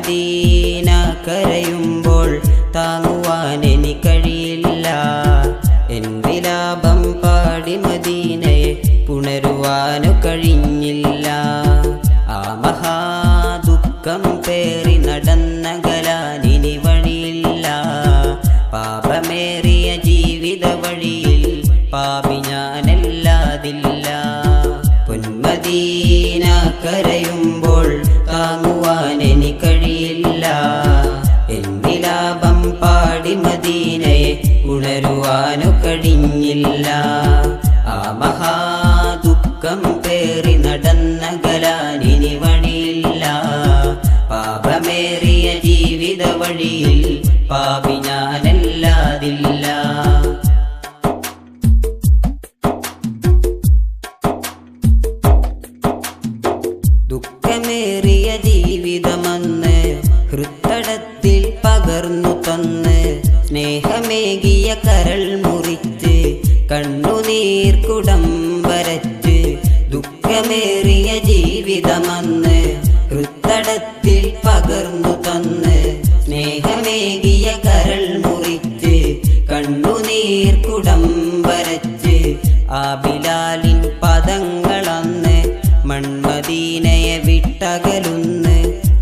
പൊന്മദീന കരയുമ്പോൾ താങ്ങുവാൻ എനിക്കഴിയില്ല. എൻ വിലാപം പാടി മദീനയെ പുണരുവാനു കഴിഞ്ഞില്ല. ആ മഹാദുഃഖം പേറി നടന്നകലാനിനി വഴിയില്ല. പാപമേറിയ ജീവിത വഴിയിൽ പാപി ഞാനല്ലാതില്ല. പൊന്മദീന കരയുമ്പോൾ താങ്ങുവാൻ എനിക്കഴിയില്ല. എൻ വിലാപം പാടി മദീനയെ ഉണരുവാനു കഴിഞ്ഞില്ല. ആ മഹാദുഃഖം പേറി നടന്നകലാനിനി വഴിയില്ല. പാപമേറിയ ജീവിത വഴിയിൽ പാപി ഞാനല്ലാതില്ല. ദുഃഖമേറിയ ജീവിതമെന്ന് ഹൃത്തടത്തിൽ പകർന്നു തന്ന് സ്നേഹമേകിയ കരൾ മുറിച്ച് കണ്ണുനീർ കുടം വരച്ച്. ദുഃഖമേറിയ ജീവിതമെന്ന് ഹൃത്തടത്തിൽ പകർന്നു തന്ന് സ്നേഹമേകിയ കരൾ മുറിച്ച് കണ്ണുനീർ കുടം വരച്ച്. ആ ബിലാലിൻ പദങ്ങളന്ന് മൺമദീനയെ വിട്ടകലുന്ന്.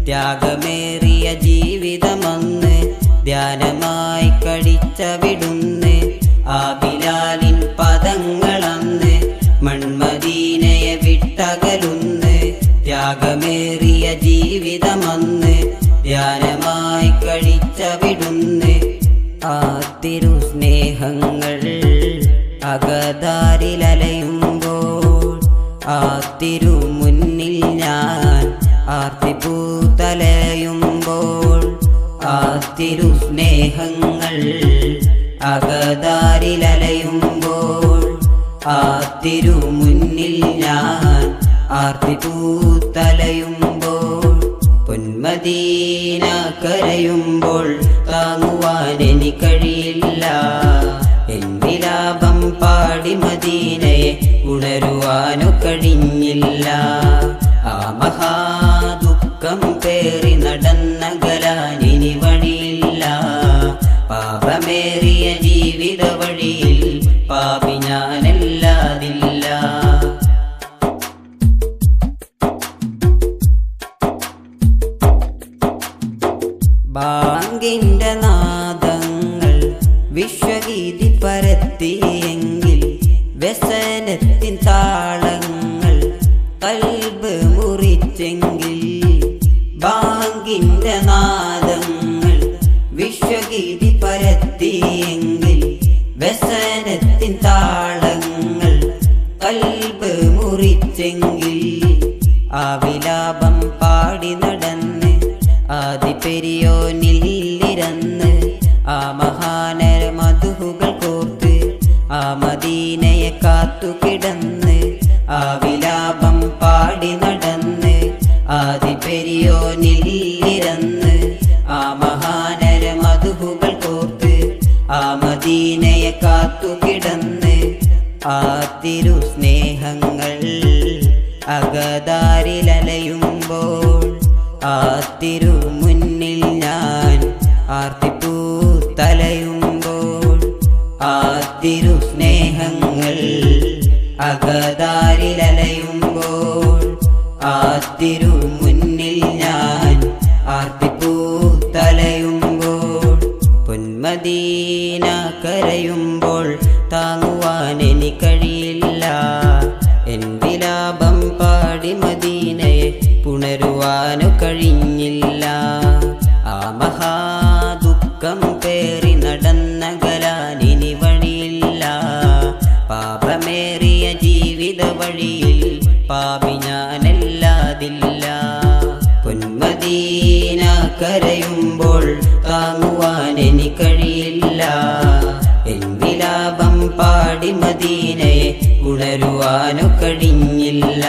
ത്യാഗമേറിയ ജീവിതമെന്ന് ധ്യാനമായി കഴിച്ചവിടുന്ന്. ആ ബിലാലിൻ പദങ്ങളന്ന് മൺമദീനയെ വിട്ടകലുന്ന്. ത്യാഗമേറിയ ജീവിതമെന്ന് ധ്യാനമായി കഴിച്ചവിടുന്ന്. ആ തിരുസ്നേഹങ്ങൾ അകതാരിലലയുമ്പോൾ ആ തിരുമുന്നിൽ ഞാൻ ആർത്തിപ്പൂത്തലയുമ്പോൾ. ആ തിരുസ്നേഹങ്ങൾ അകതാരിലലയുമ്പോൾ ആ തിരുമുന്നിൽ ഞാൻ ആർത്തിപ്പൂത്തലയുമ്പോൾ. പൊന്മദീന കരയുമ്പോൾ താങ്ങുവാൻ എനിക്കഴിയില്ല. എൻ വിലാപം പാടി മദീനയെ ഉണരുവാനു കഴിഞ്ഞില്ല. ആ മഹാദുഃഖം പേറി നടന്നകലാനിനി വഴിയില്ല. പാപമേറിയ ജീവിത വഴിയിൽ പാപി ഞാനല്ലാതില്ല. ബാങ്കിന്റെ നാദങ്ങൾ വിശ്വഗീതി പരത്തിയെങ്കിൽ വ്യസനത്തിൻ താളങ്ങൾ കൽബ് മുറിച്ചെങ്കിൽ. ബാങ്കിന്റെ നാദങ്ങൾ വിശ്വഗീതി പരത്തിയെങ്കിൽ വ്യസനത്തിൻ താളങ്ങൾ കൽബ് മുറിച്ചെങ്കിൽ. ആ വിലാപം പാടി നടന്ന് ആദിപെരിയോനിലിരന്ന് ആ മഹാനര മധുഹുകൾ കോർത്ത് ആ മദീനയെ കാത്തുകിടന്ന്. ആ വിലാപം പാടി നടന്ന് ആദിപെരിയോനിലിരന്ന് ആ മഹാനര മധുഹുകൾ കോർത്ത് ആ മദീനയെ കാത്തുകിടന്ന്. ആ തിരുസ്നേഹങ്ങൾ അകതാരിലലയുമ്പോൾ ആ തിരുമുന്നിൽ ഞാൻ ആർത്തിപ്പൂത്തലയുമ്പോൾ. ആ തിരുസ്നേഹങ്ങൾ അകതാരിലലയുമ്പോൾ ആ തിരുമുന്നിൽ ഞാൻ ആർത്തിപ്പൂത്തലയുമ്പോൾ. പൊന്മദീന കരയുമ്പോൾ താങ്ങുവാൻ എനിക്കഴിയില്ല. എൻ വിലാപം പാടി മദീനയെ പുണരുവാനു കഴിഞ്ഞില്ല. ആ മഹാദുഃഖം പേറി നടന്നകലാനിനി വഴിയില്ല. പാപമേറിയ ജീവിത വഴിയിൽ പാപി ഞാനല്ലാതില്ല. പൊന്മദീന കരയുമ്പോൾ താങ്ങുവാൻ എനിക്കഴിയില്ല. എൻ വിലാപം പാടി മദീനയെ ഉണരുവാനു കഴിഞ്ഞില്ല.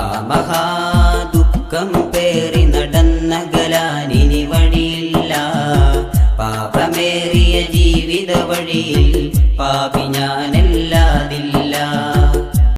ആ മഹാദുഃഖം പേറി നടന്നകലാനിനി വഴിയില്ല. പാപമേറിയ ജീവിത വഴിയിൽ പാപി ഞാൻ